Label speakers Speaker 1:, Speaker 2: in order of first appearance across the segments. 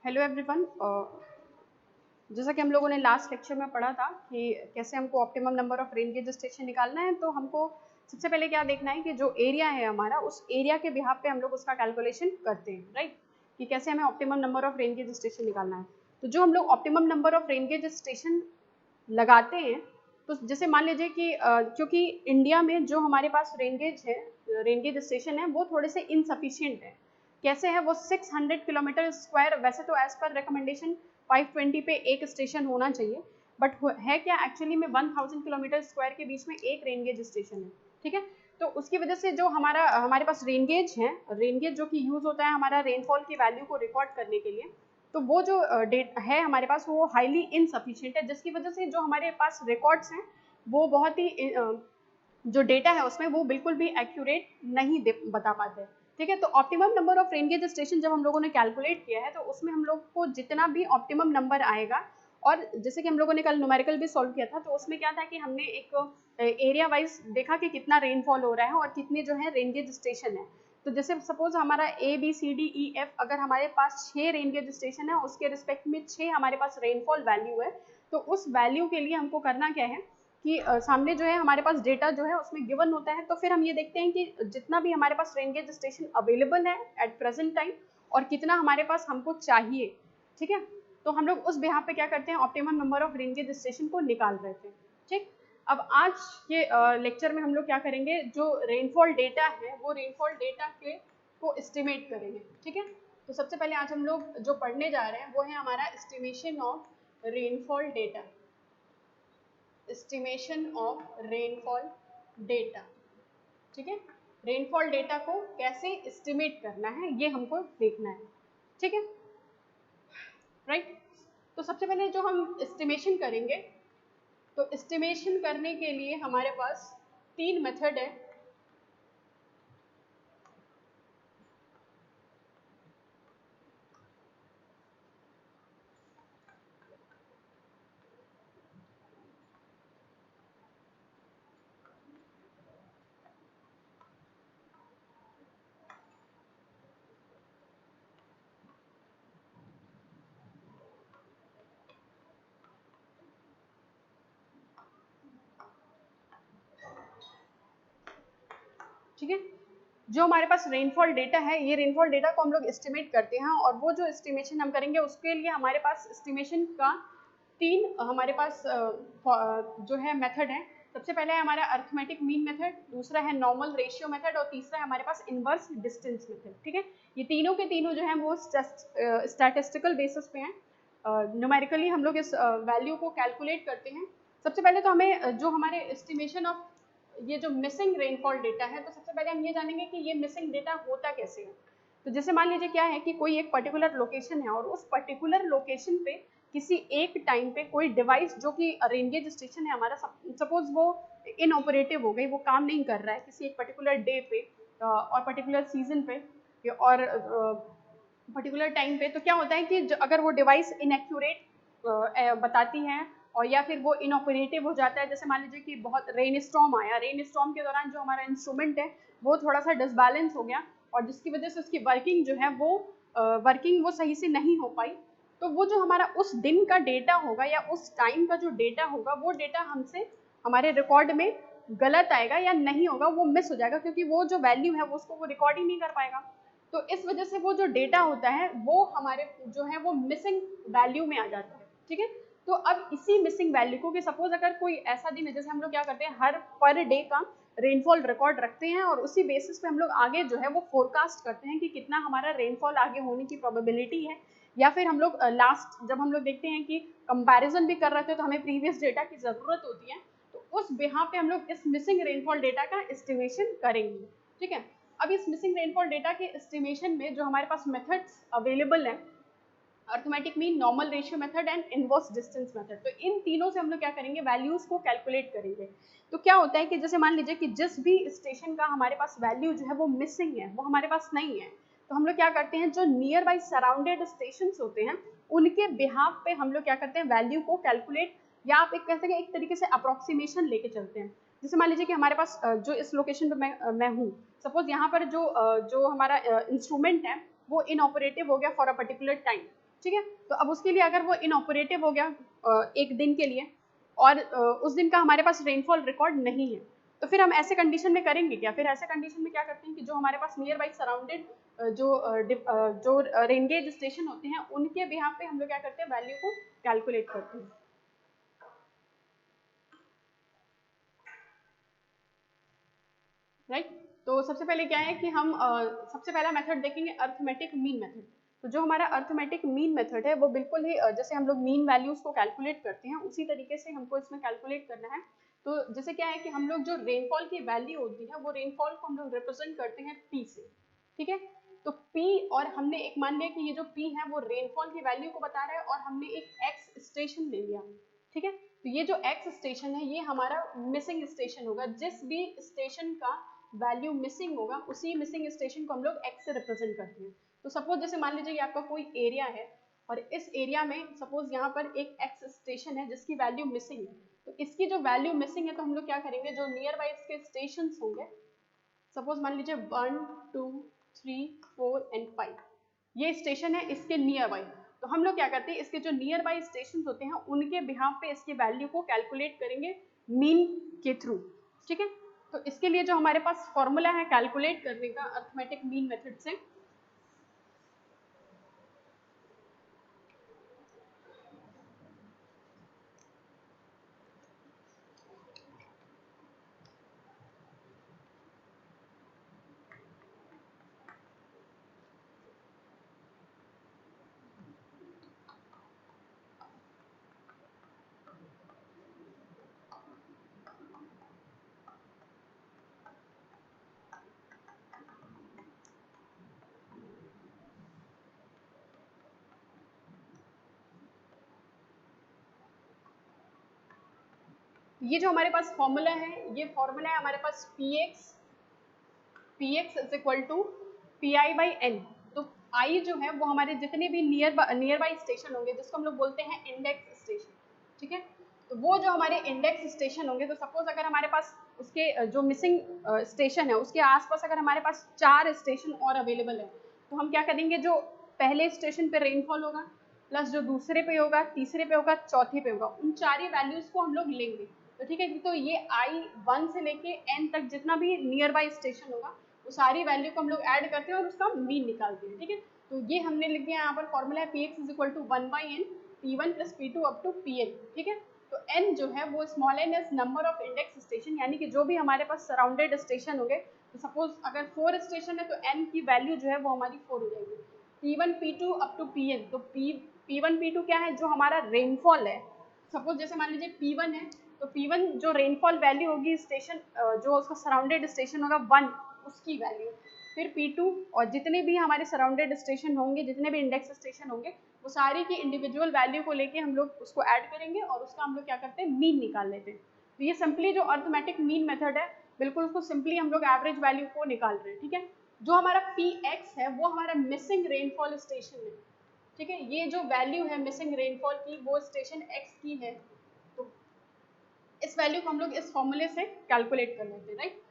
Speaker 1: Hello everyone. जैसा कि हम लोगों ने लास्ट लेक्चर में पढ़ा था कि कैसे हमको optimum number of rain gauge station निकालना है, तो हमको सबसे पहले क्या देखना है कि जो एरिया है हमारा, उस एरिया के बिहाफ पे हम लोग उसका कैलकुलेशन करते हैं, राइट। कि कैसे हमें optimum number of rain gauge station निकालना है। तो जो हम लोग optimum number of rain gauge station लगाते हैं, तो जैसे मान लीजिए कि क्योंकि इंडिया में जो हमारे पास रेन गेज स्टेशन है वो थोड़े से इनसफिशियंट है। कैसे है वो 600 किलोमीटर स्क्वायर, वैसे तो एज पर रिकमेंडेशन 520 पे एक स्टेशन होना चाहिए, बट है क्या एक्चुअली में 1000 किलोमीटर स्क्वायर के बीच में एक रेन गेज स्टेशन है, ठीक है। तो उसकी वजह से जो हमारे पास रेन गेज जो कि यूज होता है हमारा रेनफॉल की वैल्यू को रिकॉर्ड करने के लिए, तो वो जो डेट है हमारे पास वो हाईली इनसफिशिएंट है, जिसकी वजह से जो हमारे पास रिकॉर्ड्स हैं वो बहुत ही जो डेटा है उसमें वो बिल्कुल भी एक्यूरेट नहीं बता पाते, ठीक है। तो optimum number of rain gauge station जब हम लोगों ने कैलकुलेट किया है, तो उसमें हम लोग को जितना भी ऑप्टिमम नंबर आएगा, और जैसे कि हम लोगों ने कल न्यूमेरिकल भी सॉल्व किया था, तो उसमें क्या था कि हमने एक एरिया वाइज देखा कि कितना रेनफॉल हो रहा है और कितने जो है रेन गेज स्टेशन है। तो जैसे सपोज हमारा ABCDEF, अगर हमारे पास 6 रेन गेज स्टेशन है, उसके रिस्पेक्ट में 6 हमारे पास रेनफॉल वैल्यू है, तो उस वैल्यू के लिए हमको करना क्या है कि सामने जो है हमारे पास डेटा जो है उसमें गिवन होता है। तो फिर हम ये देखते हैं कि जितना भी हमारे पास रेन गेज स्टेशन अवेलेबल है एट प्रेजेंट टाइम और कितना हमारे पास हमको चाहिए, ठीक है। तो हम लोग उस बिहाफ पे क्या करते हैं, optimum number of rain gauge station को निकाल रहे थे, ठीक। अब आज के लेक्चर में हम लोग क्या करेंगे, जो रेनफॉल डेटा है वो रेनफॉल डेटा के को एस्टिमेट करेंगे, ठीक है। तो सबसे पहले आज हम लोग जो पढ़ने जा रहे हैं वो है हमारा estimation of rainfall data, estimation of rainfall data, ठीक है। रेनफॉल डेटा को कैसे एस्टिमेट करना है ये हमको देखना है, ठीक है, राइट। तो सबसे पहले जो हम एस्टिमेशन करेंगे, तो एस्टिमेशन करने के लिए हमारे पास 3 मेथड है। ठीक है, जो हमारे पास रेनफॉल डेटा है, ये रेनफॉल डेटा को हम लोग एस्टिमेट करते हैं, और वो जो एस्टिमेशन हम करेंगे उसके लिए हमारे पास एस्टिमेशन का 3 हमारे पास जो है मेथड है। सबसे पहले है हमारा अर्थमेटिक मीन मेथड, दूसरा है नॉर्मल रेशियो मेथड, और तीसरा है हमारे पास इनवर्स डिस्टेंस मेथड, ठीक है। ये तीनों के तीनों जो है वो स्टैटिस्टिकल बेसिस पे हैं। न्यूमेरिकली हम लोग इस वैल्यू को कैलकुलेट करते हैं। सबसे पहले तो हमें जो हमारे एस्टिमेशन ऑफ ये जो मिसिंग रेनफॉल डेटा है, तो सबसे पहले हम ये जानेंगे कि ये मिसिंग डेटा होता कैसे है। तो जैसे मान लीजिए क्या है कि कोई एक पर्टिकुलर लोकेशन है, और उस पर्टिकुलर लोकेशन पे किसी एक टाइम पे कोई डिवाइस जो कि रेन गेज स्टेशन है हमारा, सपोज वो इनऑपरेटिव हो गई, वो काम नहीं कर रहा है किसी एक पर्टिकुलर डे पे और पर्टिकुलर सीजन पे और पर्टिकुलर टाइम पे, तो क्या होता है कि अगर वो डिवाइस इनएक्यूरेट बताती है और या फिर वो इनऑपरेटिव हो जाता है। जैसे मान लीजिए कि बहुत रेन स्टॉर्म आया, रेन स्टॉर्म के दौरान जो हमारा इंस्ट्रूमेंट है वो थोड़ा सा डिसबैलेंस हो गया, और जिसकी वजह से उसकी वर्किंग जो है वो सही से नहीं हो पाई। तो वो जो हमारा उस दिन का डेटा होगा या उस टाइम का जो डेटा होगा, वो डेटा हमसे हमारे रिकॉर्ड में गलत आएगा या नहीं होगा, वो मिस हो जाएगा, क्योंकि वो जो वैल्यू है उसको वो रिकॉर्ड ही नहीं कर पाएगा। तो इस वजह से वो जो डेटा होता है वो हमारे जो है वो मिसिंग वैल्यू में आ जाता है, ठीक है। तो अब इसी मिसिंग वैल्यू को, कि सपोज अगर कोई ऐसा दिन है, जैसे हम लोग क्या करते हैं हर पर डे का रेनफॉल रिकॉर्ड रखते हैं, और उसी बेसिस पे हम लोग आगे जो है वो फोरकास्ट करते हैं कि कितना हमारा रेनफॉल आगे होने की प्रोबेबिलिटी है। या फिर हम लोग लास्ट जब हम लोग देखते हैं कि कंपैरिजन भी कर रहे थे, तो हमें प्रीवियस डेटा की जरूरत होती है, तो उस बिहाफ पे हम लोग इस मिसिंग रेनफॉल डेटा का एस्टिमेशन करेंगे, ठीक है। अब इस मिसिंग रेनफॉल डेटा के एस्टिमेशन में जो हमारे पास मेथड्स अवेलेबल हैं, arithmetic mean, normal ratio method and inverse distance method, तो इन तीनों से हम लोग क्या करेंगे, वैल्यूज को कैलकुलेट करेंगे। तो क्या होता है कि जैसे मान लीजिए कि जिस भी स्टेशन का हमारे पास वैल्यू जो है वो मिसिंग है, वो हमारे पास नहीं है, तो हम लोग क्या करते हैं, जो नियर बाई सराउंडेड स्टेशन होते हैं उनके बिहाफ पे हम लोग क्या करते हैं, वैल्यू को कैलकुलेट, या आप एक कह सकते हैं एक तरीके से अप्रोक्सीमेशन लेके चलते हैं। जैसे मान लीजिए कि हमारे पास जो इस लोकेशन पे मैं हूँ, सपोज यहाँ पर जो हमारा इंस्ट्रूमेंट है वो इनऑपरेटिव हो गया फॉर अ पर्टिकुलर टाइम, ठीक है। तो अब उसके लिए अगर वो इनऑपरेटिव हो गया एक दिन के लिए और उस दिन का हमारे पास रेनफॉल रिकॉर्ड नहीं है, तो फिर हम ऐसे कंडीशन में करेंगे क्या? फिर ऐसे कंडीशन में क्या करते हैं कि जो हमारे पास नियर बाई सराउंडेड जो रेन गेज स्टेशन होते हैं उनके बिहाफ पे हम लोग क्या करते हैं, वैल्यू को कैलकुलेट करते हैं। राइट। तो सबसे पहले क्या है कि हम सबसे पहला मेथड देखेंगे अर्थमेटिक मीन मेथड। तो जो हमारा अर्थमेटिक मीन मेथड है वो बिल्कुल ही जैसे हम लोग मीन वैल्यूज को कैलकुलेट करते हैं उसी तरीके से हमको इसमें कैलकुलेट करना है। तो जैसे क्या है कि हम लोग जो रेनफॉल की वैल्यू होती है वो रेनफॉल को हम लोग रिप्रेजेंट करते हैं P से, ठीक है। तो P और हमने एक मान लिया कि ये जो P है वो रेनफॉल की वैल्यू को बता रहा है और हमने एक X स्टेशन ले लिया, ठीक है। तो ये जो X स्टेशन है ये हमारा मिसिंग स्टेशन होगा, जिस भी स्टेशन का वैल्यू मिसिंग होगा उसी मिसिंग स्टेशन को हम लोग X से रिप्रेजेंट करते हैं। तो सपोज जैसे मान लीजिए आपका कोई एरिया है और इस एरिया में सपोज यहाँ पर एक X स्टेशन है जिसकी वैल्यू मिसिंग है, तो इसकी जो वैल्यू मिसिंग है तो हम लोग क्या करेंगे, जो नियर बाई इसके स्टेशन होंगे, सपोज मान लीजिए 1 2 3 4 एंड 5 ये स्टेशन है इसके नियर बाई, तो हम लोग क्या करते हैं इसके जो नियर बाई स्टेशन होते हैं उनके बिहाफ पे इसकी वैल्यू को कैलकुलेट करेंगे मीन के थ्रू, ठीक है। तो इसके लिए जो हमारे पास फॉर्मूला है कैलकुलेट करने का अर्थमेटिक मीन मेथड से, ये जो हमारे पास फॉर्मूला है ये फॉर्मूला है हमारे पास px is equal to P by N. तो आई जो है वो हमारे जितने भी नियर बाई स्टेशन होंगे जिसको हम लोग बोलते हैं इंडेक्स स्टेशन, ठीक है। तो वो जो हमारे इंडेक्स स्टेशन होंगे, तो सपोज अगर हमारे पास उसके जो मिसिंग स्टेशन है उसके आसपास अगर हमारे पास 4 स्टेशन और अवेलेबल है, तो हम क्या करेंगे, जो पहले स्टेशन पे रेनफॉल होगा प्लस जो दूसरे पे होगा, तीसरे पे होगा, चौथे पे होगा, उन चार वैल्यूज को हम लोग लेंगे। तो ठीक है, तो ये I1 से लेके N तक जितना भी नियर बाई स्टेशन होगा वो सारी वैल्यू को हम लोग ऐड करते हैं और उसका मीन निकालते हैं, ठीक है। तो ये हमने लिख दिया यहाँ पर फॉर्मूला है px is equal to 1/n p1 plus p2 up to pn, ठीक है। तो n जो है वो small n is number of index station, यानी कि जो भी हमारे पास सराउंडेड स्टेशन होंगे, तो सपोज अगर 4 स्टेशन है तो n की वैल्यू जो है वो हमारी 4 हो जाएगी, p1 p2 up to pn। तो p1 p2 क्या है, जो हमारा रेनफॉल है। सपोज जैसे मान लीजिए p1 है, तो p1 जो रेनफॉल वैल्यू होगी स्टेशन जो उसका सराउंडेड स्टेशन होगा 1 उसकी वैल्यू, फिर P2 और जितने भी हमारे सराउंडेड स्टेशन होंगे, जितने भी इंडेक्स स्टेशन होंगे, वो सारी की इंडिविजुअल वैल्यू को लेके हम लोग उसको ऐड करेंगे और उसका हम लोग क्या करते हैं, मीन निकाल लेते हैं। तो ये सिंपली जो अर्थमेटिक मीन मेथड है, बिल्कुल उसको सिंपली हम लोग एवरेज वैल्यू को निकाल रहे हैं, ठीक है। जो हमारा Px है वो हमारा मिसिंग रेनफॉल स्टेशन है, ठीक है। ये जो वैल्यू है मिसिंग रेनफॉल की वो स्टेशन X की है, तो इस वैल्यू को हम लोग इस फॉर्मूले से कैलकुलेट कर लेते हैं, राइट।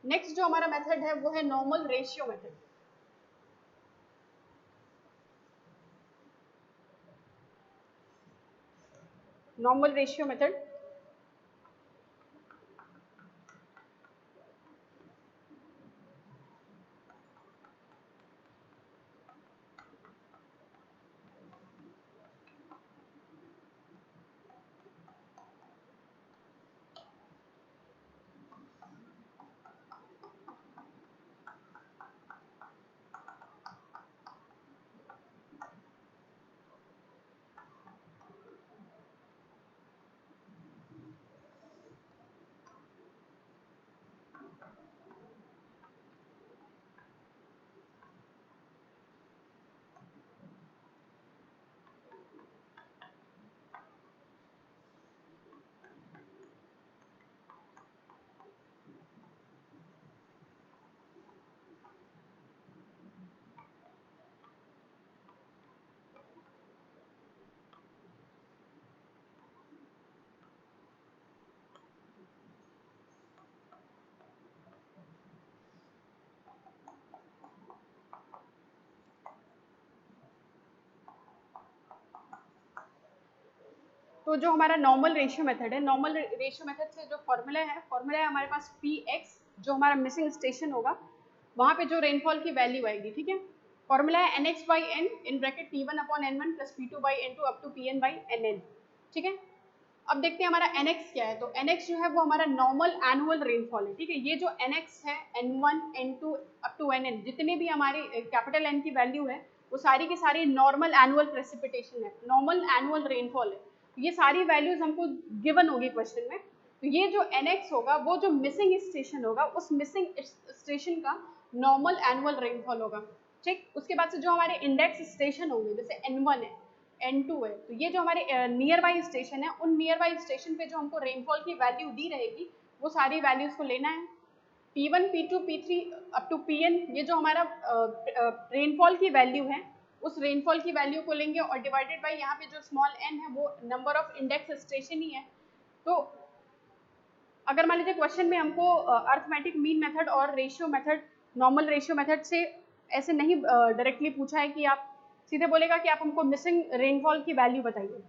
Speaker 1: नेक्स्ट जो हमारा मेथड है वो है normal ratio method. Normal ratio method तो जो हमारा नॉर्मल रेशियो मेथड है, नॉर्मल रेशियो मेथड से जो फॉर्मूला है हमारे पास Px, जो हमारा मिसिंग स्टेशन होगा वहाँ पे जो रेनफॉल की वैल्यू आएगी, ठीक है। फॉर्मूला है nx by n in bracket P1/n1 plus P2 by n2 up to Pn/nn, ठीक है। अब देखते हैं हमारा nx क्या है। तो nx जो है वो हमारा नॉर्मल एनुअल रेनफॉल है, ठीक है। ये जो nx है n1 n2 up to nn, जितने भी हमारी कैपिटल N की वैल्यू है वो सारी की सारी नॉर्मल एनुअल प्रेसिपिटेशन है, नॉर्मल एनुअल रेनफॉल है। तो ये सारी वैल्यूज हमको गिवन होगी क्वेश्चन में। तो ये जो nx होगा वो जो मिसिंग स्टेशन होगा उस मिसिंग स्टेशन का नॉर्मल एनुअल रेनफॉल होगा, ठीक। उसके बाद से जो हमारे इंडेक्स स्टेशन होंगे, जैसे n1 है, n2 है, तो ये जो हमारे नियर बाई स्टेशन है, उन नियर बाई स्टेशन पे जो हमको रेनफॉल की वैल्यू दी रहेगी वो सारी वैल्यूज को लेना है। P1, P2, P3 up to Pn, ये जो हमारा रेनफॉल की वैल्यू है उस रेनफॉल की वैल्यू को लेंगे और डिवाइडेड बाई यहाँ पे जो स्मॉल n है वो नंबर ऑफ इंडेक्स स्टेशन ही है। तो अगर मान लीजिए क्वेश्चन में हमको अर्थमेटिक मीन मेथड और ratio method, normal ratio method से ऐसे नहीं डायरेक्टली पूछा है कि आप सीधे बोलेगा कि आप हमको मिसिंग रेनफॉल की वैल्यू बताइए,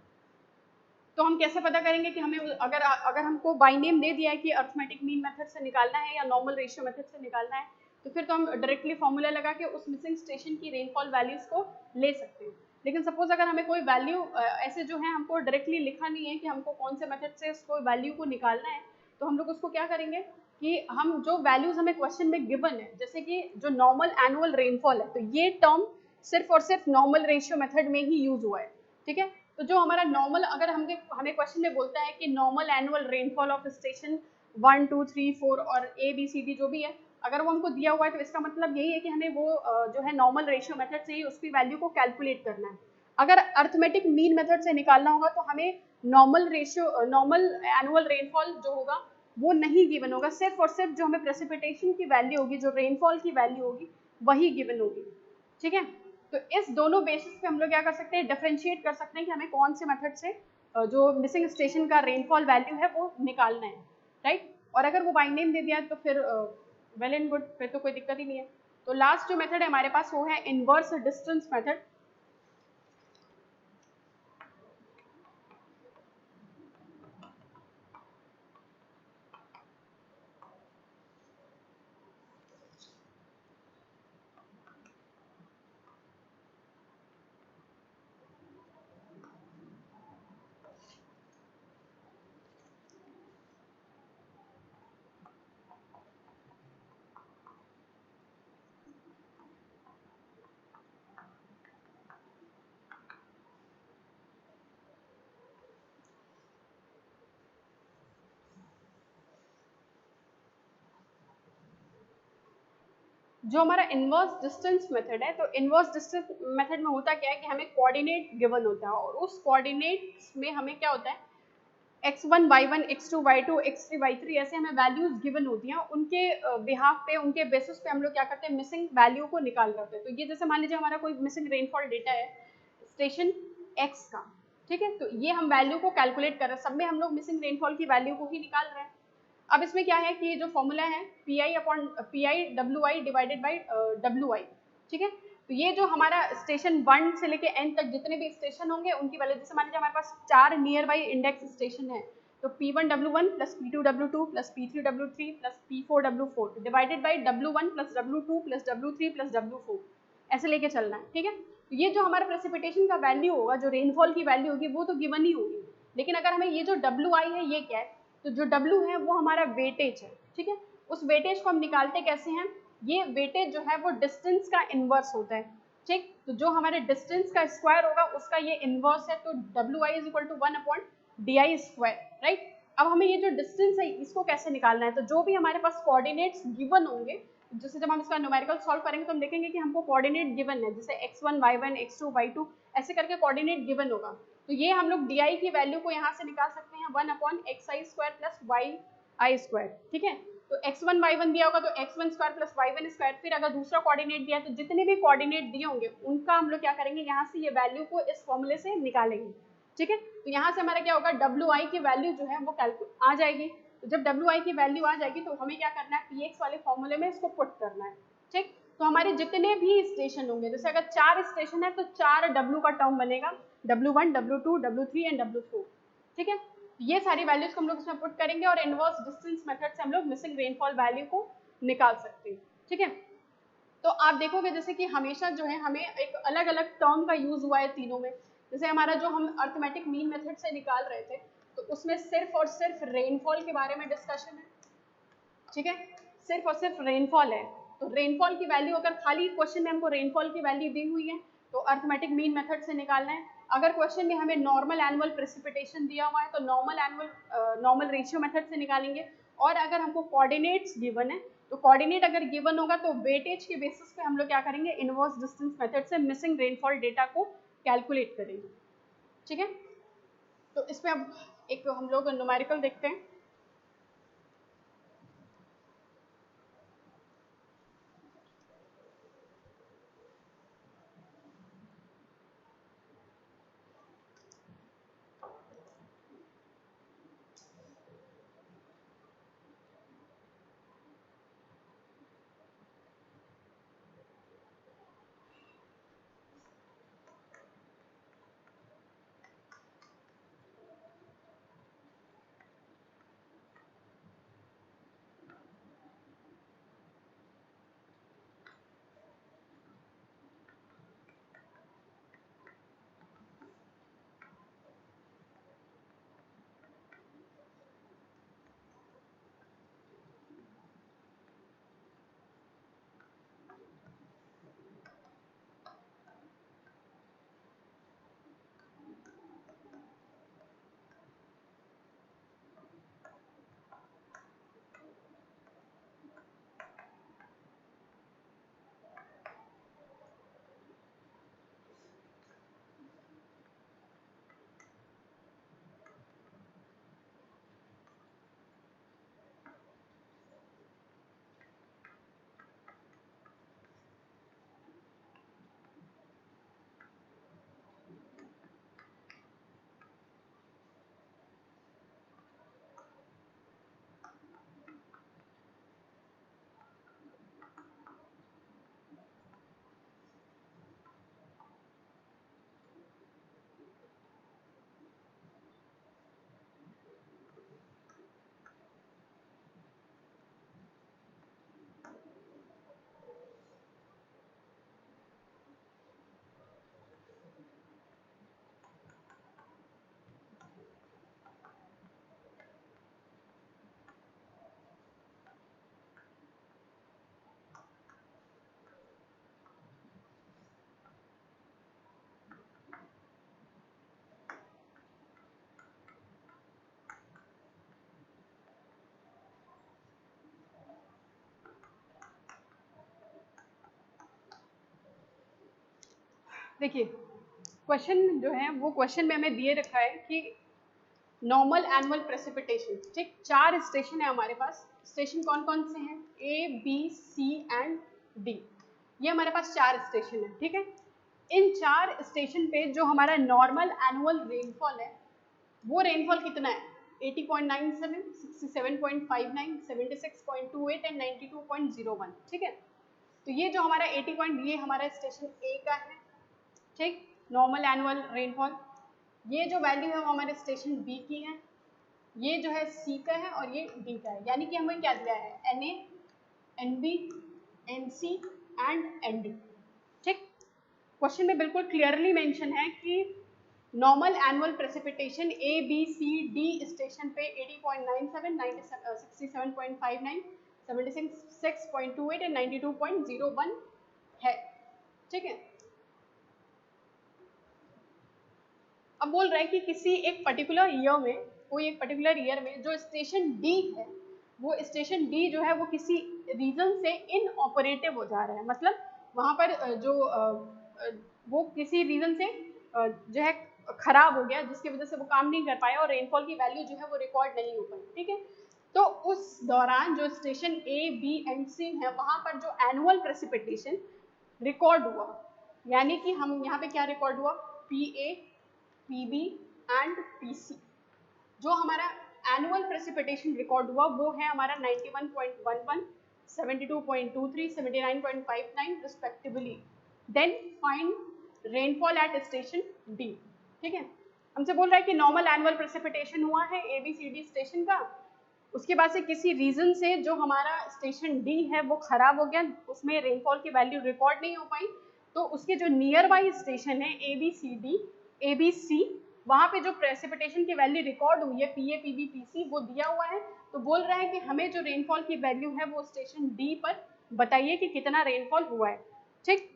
Speaker 1: तो हम कैसे पता करेंगे कि हमें अगर हमको बाय नेम दे दिया है कि अर्थमेटिक मीन मेथड से निकालना है या नॉर्मल रेशियो मेथड से निकालना है, तो फिर तो हम डायरेक्टली फॉर्मूला लगा के उस मिसिंग स्टेशन की रेनफॉल वैल्यूज को ले सकते हैं। लेकिन सपोज अगर हमें कोई वैल्यू ऐसे जो है हमको डायरेक्टली लिखा नहीं है कि हमको कौन से मेथड से उसको वैल्यू को निकालना है, तो हम लोग उसको क्या करेंगे कि हम जो वैल्यूज हमें क्वेश्चन में गिवन है, जैसे कि जो नॉर्मल एनुअल रेनफॉल है, तो ये टर्म सिर्फ और सिर्फ नॉर्मल रेशियो मेथड में ही यूज हुआ है, ठीक है। तो जो हमारा नॉर्मल, अगर हमें क्वेश्चन में बोलता है कि normal annual rainfall of station 1, 2, 3, 4 और ABCD जो भी है, अगर वो हमको दिया हुआ है तो इसका मतलब यही है कि हमें वो जो है नॉर्मल रेशियो मेथड से ही उसकी वैल्यू को कैलकुलेट करना है। अगर अर्थमेटिक मीन मेथड से निकालना होगा तो हमें नॉर्मल एनुअल रेनफॉल जो होगा वो नहीं गिवन होगा, सिर्फ और सिर्फ जो हमें प्रेसिपिटेशन की वैल्यू होगी, जो रेनफॉल की वैल्यू होगी वही गिवन होगी, ठीक है। तो इस दोनों बेसिस पे हम लोग क्या कर सकते हैं, डिफरेंशिएट कर सकते हैं कि हमें कौन से मेथड से जो मिसिंग स्टेशन का रेनफॉल वैल्यू है वो निकालना है, राइट। और अगर वो बाय नेम दे दिया तो फिर वेल एंड गुड, फिर तो कोई दिक्कत ही नहीं है। तो लास्ट जो मेथड है हमारे पास वो है इनवर्स डिस्टेंस मेथड। जो हमारा इनवर्स डिस्टेंस मेथड है, तो इनवर्स डिस्टेंस मेथड में होता क्या है कि हमें कोऑर्डिनेट गिवन होता है और उस कोऑर्डिनेट्स में हमें क्या होता है, x1 y1 x2 y2 x3 y3 ऐसे हमें वैल्यूज गिवन होती हैं, उनके बिहाफ पे, उनके बेसिस पे हम लोग क्या करते हैं, मिसिंग वैल्यू को निकाल करते हैं। तो ये जैसे मान लीजिए हमारा कोई मिसिंग रेनफॉल डेटा है स्टेशन x का, ठीक है, तो ये हम वैल्यू को कैलकुलेट कर रहे हैं, सब में हम लोग मिसिंग रेनफॉल की वैल्यू को ही निकाल रहे हैं। अब इसमें क्या है कि जो फॉर्मूला है PI WI divided by WI, ठीक है। तो ये जो हमारा स्टेशन 1 से लेके n तक जितने भी स्टेशन होंगे उनकी वैल्यू, जैसे मान लीजिए हमारे पास 4 नियर बाई इंडेक्स स्टेशन है, तो P1W1 plus P2W2 plus P3W3 plus P4W4 divided by W1 plus W2 plus W3 plus W4, ऐसे लेके चलना है, ठीक है। तो ये जो हमारा प्रेसिपिटेशन का वैल्यू होगा, जो रेनफॉल की वैल्यू होगी वो तो गिवन ही होगी, लेकिन अगर हमें ये जो WI है ये क्या है, तो जो W है वो हमारा वेटेज है, ठीक है। उस वेटेज को हम निकालते कैसे हैं, ये वेटेज जो है वो डिस्टेंस का इनवर्स होता है, ठीक। तो जो हमारे डिस्टेंस का स्क्वायर होगा उसका ये इनवर्स है, तो WI is equal to 1/DI square, right. अब हमें ये जो डिस्टेंस है इसको कैसे निकालना है, तो जो भी हमारे पास कोऑर्डिनेट्स गिवन होंगे, जैसे जब हम इसका न्यूमेरिकल सॉल्व करेंगे तो हम देखेंगे कि हमको कोऑर्डिनेट गिवन है, जैसे x1 y1 x2 y2 ऐसे करके कोऑर्डिनेट गिवन होगा, तो ये हम लोग DI की वैल्यू को यहाँ से निकाल सकते हैं 1/xi square plus yi square, ठीक है। तो x1 y1 दिया होगा तो x1 square plus y1 square, फिर अगर दूसरा कोऑर्डिनेट दिया है तो जितने भी कोऑर्डिनेट दिए होंगे उनका हम लोग क्या करेंगे, यहाँ से ये वैल्यू को इस फॉर्मूले से निकालेंगे, ठीक है। तो यहाँ से हमारा क्या होगा, WI की वैल्यू जो है वो आ जाएगी। तो जब WI की वैल्यू आ जाएगी तो हमें क्या करना है, PX वाले फॉर्मूले में इसको पुट करना है, ठीक। तो हमारे जितने भी स्टेशन होंगे, जैसे अगर 4 स्टेशन है तो 4 W का टर्म बनेगा, W1 W2 W3 and W4, ठीक है, ये सारी वैल्यूज को हम लोग इसमें पुट करेंगे और इनवर्स डिस्टेंस मेथड से हम लोग मिसिंग रेनफॉल वैल्यू को निकाल सकते हैं। ठीक है, तो आप देखोगे जैसे कि हमेशा जो है हमें एक अलग अलग टर्म का यूज हुआ है तीनों में। जैसे हमारा जो हम अर्थमेटिक मीन मेथड से निकाल रहे थे तो उसमें सिर्फ और सिर्फ रेनफॉल के बारे में डिस्कशन है। ठीक है, सिर्फ और सिर्फ रेनफॉल है, तो रेनफॉल की वैल्यू अगर खाली क्वेश्चन में हमको रेनफॉल की वैल्यू दी हुई है तो अर्थमेटिक मीन मेथड से निकालना है। अगर क्वेश्चन में हमें नॉर्मल एनुअल प्रेसिपिटेशन दिया हुआ है तो नॉर्मल रेशियो मेथड से निकालेंगे। और अगर हमको कोऑर्डिनेट्स गिवन है तो कोऑर्डिनेट अगर गिवन होगा तो वेटेज के बेसिस पे हम लोग क्या करेंगे, इनवर्स डिस्टेंस मेथड से मिसिंग रेनफॉल डेटा को कैलकुलेट करेंगे। ठीक है, तो इसमें अब एक हम लोग न्यूमेरिकल देखते हैं। देखिए क्वेश्चन जो है वो क्वेश्चन में हमें दिए रखा है कि नॉर्मल एनुअल प्रेसिपिटेशन, ठीक, 4 स्टेशन है हमारे पास। स्टेशन कौन कौन से हैं, A B C and D, ये हमारे पास 4 स्टेशन है। ठीक है, इन 4 स्टेशन पे जो हमारा नॉर्मल एनुअल रेनफॉल है वो रेनफॉल कितना है, 80.97, 67.59, 76.28 एंड 92.01। ठीक है, तो ये जो हमारा 80 ये हमारा स्टेशन ए का है। ठीक, नॉर्मल एनुअल रेनफॉल। ये जो वैल्यू है वो हमारे स्टेशन बी की है, ये जो है सी का है और ये डी का है। यानी कि हमें क्या दिया है, N A, N B, N C and N D. ठीक, क्वेश्चन में बिल्कुल क्लियरली मेंशन है कि normal annual precipitation A B C D station पे 80.97, 67.59, 76.28 एंड 92.01 है। ठीक है, अब बोल रहा है कि किसी एक पर्टिकुलर ईयर में, कोई एक पर्टिकुलर ईयर में जो स्टेशन डी है वो स्टेशन डी जो है वो किसी रीजन से इनऑपरेटिव हो जा रहा है। मतलब वहाँ पर वो किसी रीजन से जो है खराब हो गया, जिसकी वजह से वो काम नहीं कर पाया और रेनफॉल की वैल्यू जो है वो रिकॉर्ड नहीं हो पाई। ठीक है, तो उस दौरान जो स्टेशन ए बी एंड सी है वहाँ पर जो एनुअल प्रेसिपिटेशन रिकॉर्ड हुआ, यानी कि हम यहाँ पे क्या रिकॉर्ड हुआ, P A, PB and PC, जो हमारा एनुअल प्रेसिपिटेशन रिकॉर्ड हुआ वो है हमारा 91.11, 72.23, 79.59 respectively. Then find rainfall at station D. ठीक है, हमसे बोल रहा है कि नॉर्मल एनुअल प्रेसिपिटेशन हुआ है ABCD स्टेशन का, उसके बाद से किसी रीजन से जो हमारा स्टेशन D है वो खराब हो गया, उसमें रेनफॉल की वैल्यू रिकॉर्ड नहीं हो पाई, तो उसके जो नियर बाई स्टेशन है ABCD ABC, वहाँ पे जो प्रेसिपिटेशन की वैल्यू रिकॉर्ड हुई है PA PB PC वो दिया हुआ है, तो बोल रहा है कि हमें जो रेनफॉल की वैल्यू है वो स्टेशन D पर बताइए कि कितना रेनफॉल हुआ है। ठीक,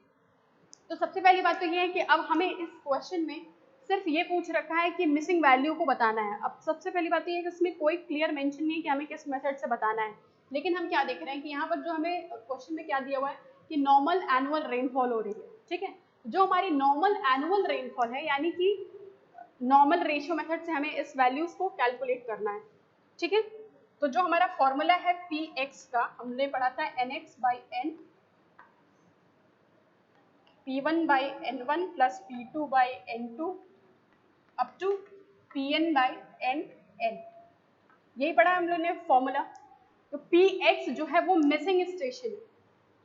Speaker 1: तो सबसे पहली बात तो ये है कि अब हमें इस क्वेश्चन में सिर्फ ये पूछ रखा है कि मिसिंग वैल्यू को बताना है। अब सबसे पहली बात तो ये है कि इसमें कोई क्लियर मेंशन नहीं है कि हमें किस मेथड से बताना है, लेकिन हम क्या देख रहे हैं कि यहाँ पर जो हमें क्वेश्चन में क्या दिया हुआ है कि नॉर्मल एनुअल रेनफॉल हो रही है। ठीक है, जो हमारी नॉर्मल एनुअल रेनफॉल है यानी कि नॉर्मल रेशियो मेथड से हमें इस वैल्यूज को कैलकुलेट करना है। ठीक है, तो जो हमारा फॉर्मूला है Px का हमने पढ़ा था nx/n P1/n1 plus P2/n2 up to Pn/nn, यही पढ़ा हम लोग ने फॉर्मूला। तो Px जो है वो मिसिंग स्टेशन है,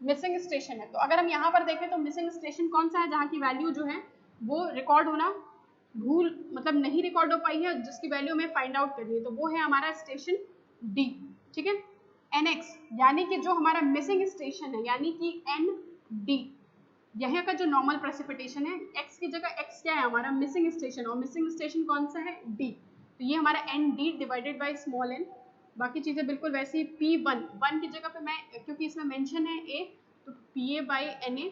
Speaker 1: मिसिंग स्टेशन है। तो अगर हम यहाँ पर देखें तो मिसिंग स्टेशन कौन सा है जहाँ की वैल्यू जो है वो रिकॉर्ड होना भूल मतलब नहीं रिकॉर्ड हो पाई है, जिसकी वैल्यू हमें फाइंड आउट करनी है, तो वो है हमारा स्टेशन D। ठीक है, NX यानी कि जो हमारा मिसिंग स्टेशन है यानी कि ND, यहाँ का जो नॉर्मल प्रेसिपिटेशन है, x की जगह x क्या है हमारा मिसिंग स्टेशन, और मिसिंग स्टेशन कौन सा है D, तो ये हमारा ND divided by small n, बाकी चीजें बिल्कुल वैसे ही P1 1 की जगह पे मैं क्योंकि इसमें मेंशन है A तो PA/NA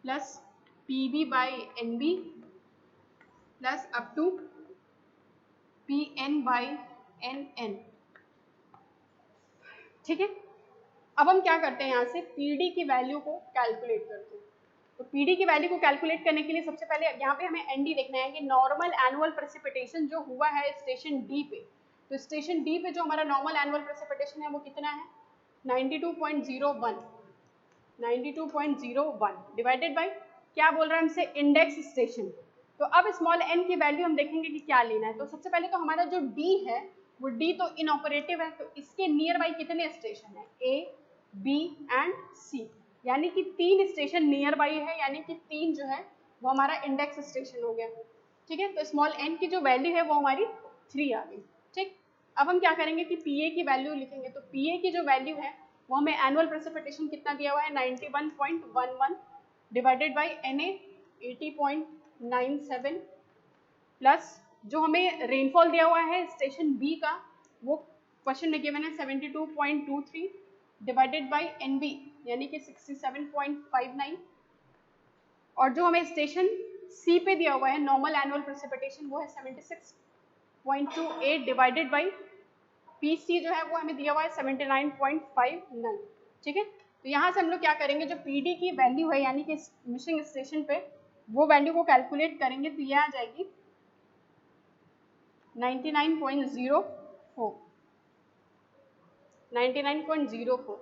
Speaker 1: plus PB/NB plus up to PN/NN। ठीक है, अब हम क्या करते हैं यहाँ से PD की वैल्यू को कैलकुलेट करते हैं। तो PD की वैल्यू को कैलकुलेट करने के लिए सबसे पहले यहाँ पे हमें ND देखना है कि नॉर्मल एनुअल प्रेसिपिटेशन जो हुआ है स्टेशन D पे, तो स्टेशन D पे जो हमारा नॉर्मल एनुअल प्रेसिपिटेशन है वो कितना है 92.01, 92.01 डिवाइडेड बाय क्या बोल रहा है हमसे इंडेक्स स्टेशन। तो अब स्मॉल n की वैल्यू हम देखेंगे कि क्या लेना है। तो सबसे पहले तो हमारा जो D है वो D तो इनऑपरेटिव है, तो इसके नियर बाई कितने स्टेशन है A B एंड C, यानी कि 3 स्टेशन नियर बाई है, यानी कि 3 जो है वो हमारा इंडेक्स स्टेशन हो गया। ठीक है, तो स्मॉल n की जो वैल्यू है वो हमारी 3 आ गई। ठीक, अब हम क्या करेंगे कि PA की वैल्यू लिखेंगे, तो PA की जो वैल्यू है वो हमें एनुअल प्रेसिपिटेशन कितना दिया हुआ है 91.11 डिवाइडेड बाय NA 80.97 प्लस जो हमें रेनफॉल दिया हुआ है स्टेशन B का वो क्वेश्चन में गिवन है 72.23 डिवाइडेड बाय NB यानी कि 67.59, और जो हमें स्टेशन C पे दिया हुआ है नॉर्मल एनुअल प्रेसिपिटेशन वो है 76.28 डिवाइडेड बाय PC जो है वो हमें दिया हुआ है 79.59। ठीक है, तो यहाँ से हम लोग क्या करेंगे जो PD की वैल्यू है यानी कि मिसिंग स्टेशन पे वो वैल्यू को कैलकुलेट करेंगे, तो ये आ जाएगी 99.04, 99.04,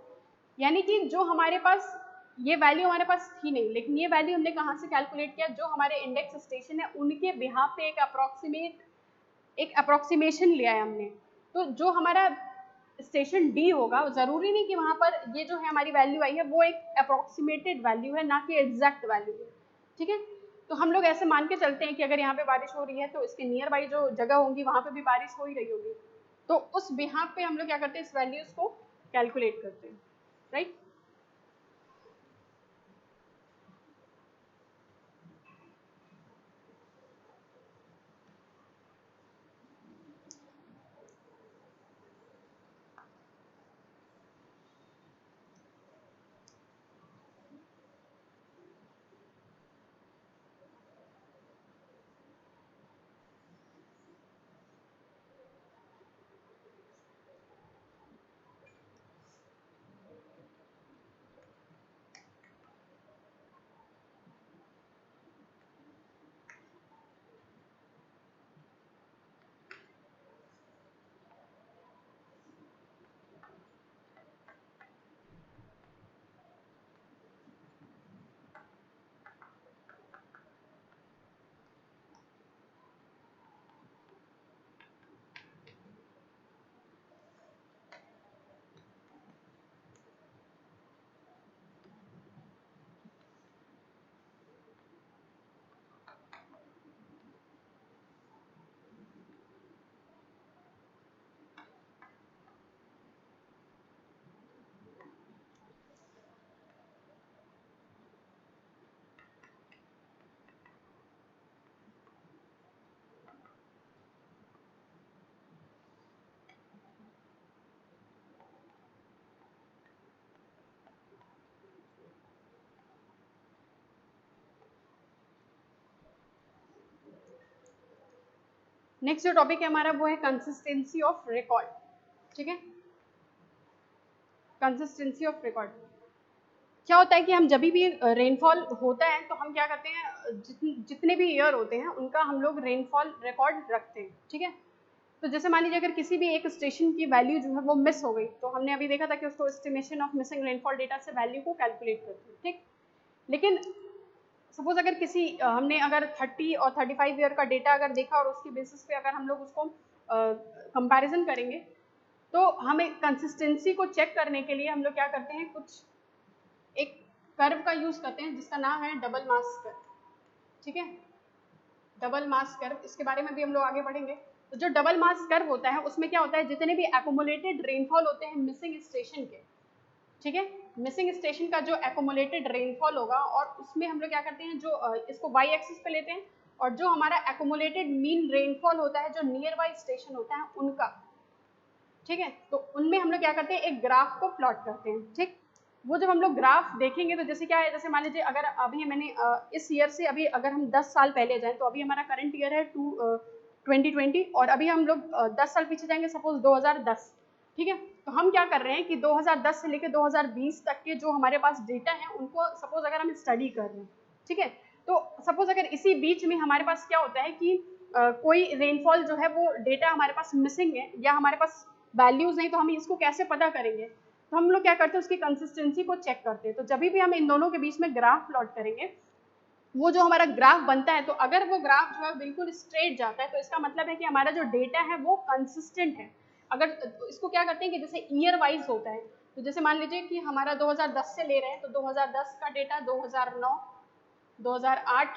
Speaker 1: यानी कि जो हमारे पास ये वैल्यू हमारे पास थी नहीं, लेकिन ये वैल्यू हमने कहाँ से कैलकुलेट किया, जो हमारे इंडेक्स स्टेशन है उनके बिहाफ पे एक अप्रोक्सीमेशन लिया है हमने। तो जो हमारा स्टेशन D होगा जरूरी नहीं कि वहां पर ये जो है हमारी वैल्यू आई है वो एक अप्रोक्सीमेटेड वैल्यू है ना कि एग्जैक्ट वैल्यू है। ठीक है, तो हम लोग ऐसे मान के चलते हैं कि अगर यहाँ पे बारिश हो रही है तो इसके नियर बाई जो जगह होंगी वहां पे भी बारिश हो ही रही होगी, तो उस बिहाफ पे हम लोग क्या करते हैं इस वैल्यूज को कैलकुलेट करते हैं। राइट, नेक्स्ट जो टॉपिक है हमारा वो है कंसिस्टेंसी ऑफ रिकॉर्ड, ठीक है। कंसिस्टेंसी ऑफ रिकॉर्ड क्या होता है कि हम जब भी रेनफॉल होता है तो हम क्या करते हैं, जितने भी ईयर होते हैं उनका हम लोग रेनफॉल रिकॉर्ड रखते हैं, ठीक है। तो जैसे मान लीजिए अगर किसी भी एक स्टेशन की वैल्यू जो है वो मिस हो गई, तो हमने अभी देखा था कि उसको estimation of missing rainfall data से वैल्यू को कैलकुलेट करते हैं, ठीक। लेकिन सपोज अगर किसी हमने अगर 30 और 35 ईयर का डेटा अगर देखा और उसके बेसिस पे अगर हम लोग उसको कंपैरिजन करेंगे, तो हमें कंसिस्टेंसी को चेक करने के लिए हम लोग क्या करते हैं, कुछ एक कर्व का यूज करते हैं जिसका नाम है डबल मास कर्व, ठीक है। डबल मास कर्व, इसके बारे में भी हम लोग आगे बढ़ेंगे। तो जो डबल मास कर्व होता है उसमें क्या होता है, जितने भी एक्युमुलेटेड रेनफॉल होते हैं मिसिंग स्टेशन के, ठीक है, मिसिंग स्टेशन का जो एक्युमुलेटेड रेनफॉल होगा, और उसमें हम लोग क्या करते हैं, जो इसको वाई एक्सिस पे लेते हैं, और जो हमारा एक्युमुलेटेड मीन रेनफॉल होता है जो नियर बाई स्टेशन होता है उनका, ठीक है, तो उनमें हम लोग क्या करते हैं, एक ग्राफ को प्लॉट करते हैं, ठीक। वो जब हम लोग ग्राफ देखेंगे तो जैसे क्या है, जैसे मान लीजिए अगर अभी मैंने इस ईयर से अभी अगर हम 10 साल पहले जाएं, तो अभी हमारा करंट ईयर है 2020, और अभी हम लोग 10 साल पीछे जाएंगे, सपोज 2010, ठीक है। तो हम क्या कर रहे हैं कि 2010 से लेकर 2020 तक के जो हमारे पास डेटा है उनको सपोज अगर हम स्टडी कर रहे हैं, ठीक है। तो सपोज अगर इसी बीच में हमारे पास क्या होता है कि कोई रेनफॉल जो है वो डेटा हमारे पास मिसिंग है या हमारे पास वैल्यूज नहीं, तो हम इसको कैसे पता करेंगे, तो हम लोग क्या करते हैं, उसकी कंसिस्टेंसी को चेक करते हैं। तो जब भी हम इन दोनों के बीच में ग्राफ प्लॉट करेंगे, वो जो हमारा ग्राफ बनता है, तो अगर वो ग्राफ जो है बिल्कुल स्ट्रेट जाता है तो इसका मतलब है कि हमारा जो डेटा है वो कंसिस्टेंट है। अगर इसको क्या करते हैं कि जैसे ईयर वाइज होता है, तो जैसे मान लीजिए कि हमारा 2010 से ले रहे हैं, तो 2010 का डेटा 2009, 2008,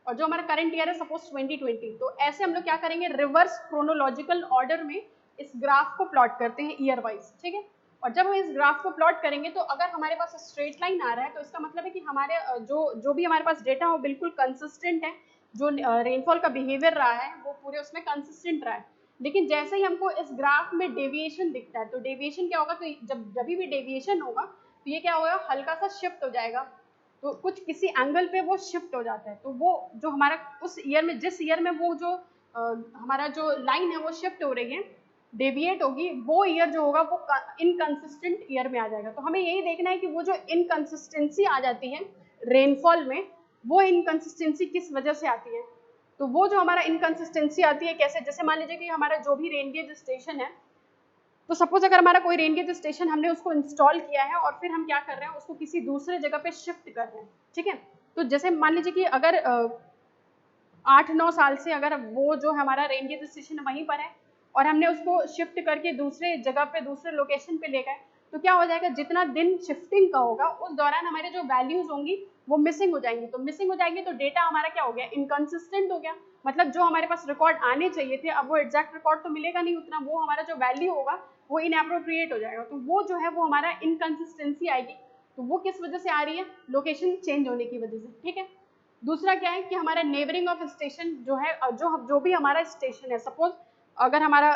Speaker 1: और जो हमारा करंट ईयर है सपोज 2020, तो ऐसे हम लोग क्या करेंगे, रिवर्स क्रोनोलॉजिकल ऑर्डर में इस ग्राफ को प्लॉट करते हैं ईयर वाइज, ठीक है। और जब हम इस ग्राफ को प्लॉट करेंगे तो अगर हमारे पास स्ट्रेट लाइन आ रहा है, तो इसका मतलब है कि हमारे जो भी हमारे पास डेटा हो बिल्कुल कंसिस्टेंट है, जो रेनफॉल का बिहेवियर रहा है वो पूरे उसमें कंसिस्टेंट रहा है। लेकिन जैसे ही हमको इस ग्राफ में डेविएशन दिखता है, तो डेविएशन क्या होगा, तो जब भी डेविएशन होगा तो ये क्या होगा, हल्का सा शिफ्ट हो जाएगा, तो कुछ किसी एंगल पे वो शिफ्ट हो जाता है, तो वो जो हमारा उस ईयर में, जिस ईयर में वो जो हमारा जो लाइन है वो शिफ्ट हो रही है, डेविएट होगी, वो ईयर जो होगा वो इनकंसिस्टेंट ईयर में आ जाएगा। तो हमें यही देखना है कि वो जो इनकंसिस्टेंसी आ जाती है रेनफॉल में, वो इनकंसिस्टेंसी किस वजह से आती है। तो वो जो हमारा इनकंसिस्टेंसी आती है कैसे, जैसे मान लीजिए कि हमारा जो भी रेन गेज स्टेशन है, तो सपोज अगर हमारा कोई रेन गेज स्टेशन हमने उसको इंस्टॉल किया है और फिर हम क्या कर रहे हैं, उसको किसी दूसरे जगह पे शिफ्ट कर रहे हैं, ठीक है। तो जैसे मान लीजिए कि अगर 8-9 साल से अगर वो जो हमारा रेन गेज स्टेशन वहीं पर है और हमने उसको शिफ्ट करके दूसरे जगह पे, दूसरे लोकेशन पे ले गए, तो क्या हो जाएगा, जितना दिन शिफ्टिंग का होगा उस दौरान हमारे जो वैल्यूज होंगी वो मिसिंग हो जाएंगी। तो मिसिंग हो जाएंगे तो डेटा हमारा क्या हो गया, इनकंसिस्टेंट हो गया, मतलब जो हमारे पास रिकॉर्ड आने चाहिए थे, अब वो एग्जैक्ट रिकॉर्ड तो मिलेगा नहीं उतना, वो हमारा जो वैल्यू होगा वो इनएप्रोप्रिएट हो जाएगा। तो वो जो है वो हमारा इनकंसिस्टेंसी आएगी। तो वो किस वजह से आ रही है, लोकेशन चेंज होने की वजह से, ठीक है। दूसरा क्या है कि हमारा नेबरिंग ऑफ स्टेशन जो है, जो भी हमारा स्टेशन है, सपोज अगर हमारा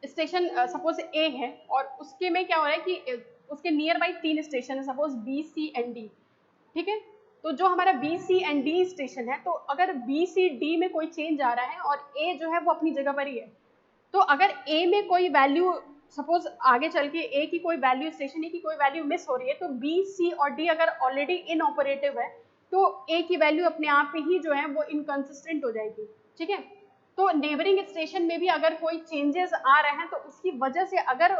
Speaker 1: स्टेशन सपोज ए है और उसके में क्या हो रहा है कि उसके नियर बाई 3 स्टेशन है, suppose B C and D, ठीक है। तो जो हमारा B C and D station है, तो अगर बी सी डी में कोई चेंज आ रहा है और ए जो है वो अपनी जगह पर ही है, तो अगर ए में कोई वैल्यू, सपोज आगे चल के ए की कोई वैल्यू, स्टेशन ए की कोई वैल्यू मिस हो रही है, तो बी सी और डी अगर ऑलरेडी इनऑपरेटिव है, तो ए की वैल्यू अपने आप ही जो है वो इनकंसिस्टेंट हो जाएगी, ठीक है। तो नेबरिंग स्टेशन में भी अगर कोई चेंजेस आ रहे हैं तो उसकी वजह से, अगर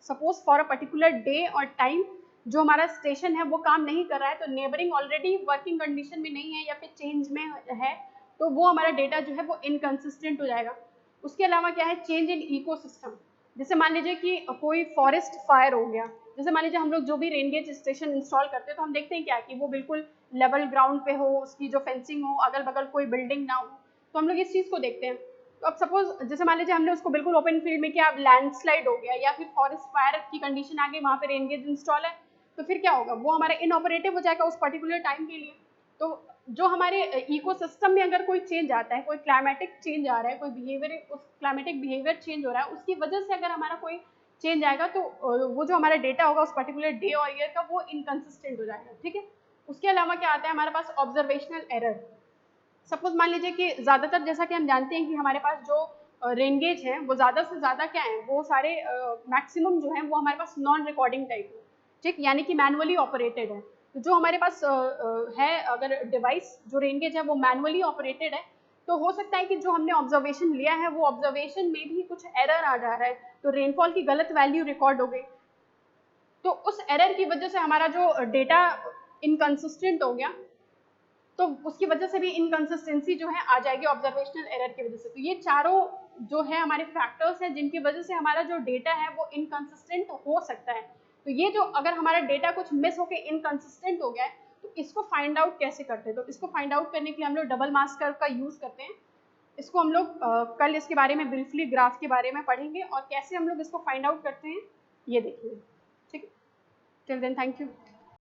Speaker 1: suppose for a particular day और टाइम जो हमारा स्टेशन है वो काम नहीं कर रहा है, तो नेबरिंग ऑलरेडी वर्किंग कंडीशन में नहीं है या फिर चेंज में है, तो वो हमारा डेटा जो है वो इनकंसिस्टेंट हो जाएगा। उसके अलावा क्या है, चेंज इन इकोसिस्टम, जैसे मान लीजिए कि कोई फॉरेस्ट फायर हो गया, जैसे मान लीजिए हम लोग जो भी रेन गेज स्टेशन इंस्टॉल करते हैं तो हम देखते हैं क्या कि वो बिल्कुल लेवल ग्राउंड पे हो, उसकी जो फेंसिंग हो, अगल बगल कोई बिल्डिंग ना हो, तो हम लोग इस चीज़ को देखते हैं। तो अब सपोज जैसे मान लीजिए हमने उसको बिल्कुल ओपन फील्ड में किया, अब लैंडस्लाइड हो गया या फिर फॉरेस्ट फायर की कंडीशन आ गई, वहाँ पे रेन गेज इंस्टॉल है, तो फिर क्या होगा, वो हमारा इनऑपरेटिव हो जाएगा उस पर्टिकुलर टाइम के लिए। तो जो हमारे इकोसिस्टम में अगर कोई चेंज आता है, कोई क्लाइमेटिक चेंज आ रहा है, कोई बिहेवियर, उस क्लाइमेटिक बिहेवियर चेंज हो रहा है, उसकी वजह से अगर हमारा कोई चेंज आएगा, तो वो जो हमारा डेटा होगा उस पर्टिकुलर डे और ईयर का, वो इनकंसिस्टेंट हो जाएगा, ठीक है। उसके अलावा क्या आता है हमारे पास, ऑब्जर्वेशनल एरर, सपोज मान लीजिए कि ज़्यादातर जैसा कि हम जानते हैं कि हमारे पास जो रेन गेज हैं वो ज़्यादा से ज़्यादा क्या है, वो सारे मैक्सिमम जो हैं वो हमारे पास नॉन रिकॉर्डिंग टाइप है, ठीक, यानी कि मैनुअली ऑपरेटेड है। तो जो हमारे पास है अगर डिवाइस जो रेन गेज है वो मैनुअली ऑपरेटेड है, तो हो सकता है कि जो हमने ऑब्जर्वेशन लिया है वो ऑब्जर्वेशन में भी कुछ एरर आ जा रहा है, तो रेनफॉल की गलत वैल्यू रिकॉर्ड हो गई, तो उस एरर की वजह से हमारा जो डेटा इनकंसिस्टेंट हो गया, तो उसकी वजह से भी इनकंसिस्टेंसी जो है आ जाएगी ऑब्जर्वेशनल एरर की वजह से। तो ये चारों जो है हमारे फैक्टर्स हैं जिनकी वजह से हमारा जो डेटा है वो इनकंसिस्टेंट हो सकता है। तो ये जो अगर हमारा डेटा कुछ मिस होकर इनकंसिस्टेंट हो गया है, तो इसको फाइंड आउट कैसे करते हैं? तो इसको फाइंड आउट करने के लिए हम लोग डबल मास कर्व का यूज़ करते हैं। इसको हम लोग कल इसके बारे में ब्रीफली ग्राफ के बारे में पढ़ेंगे और कैसे हम लोग इसको फाइंड आउट करते हैं ये देखेंगे, ठीक है। Till then thank you.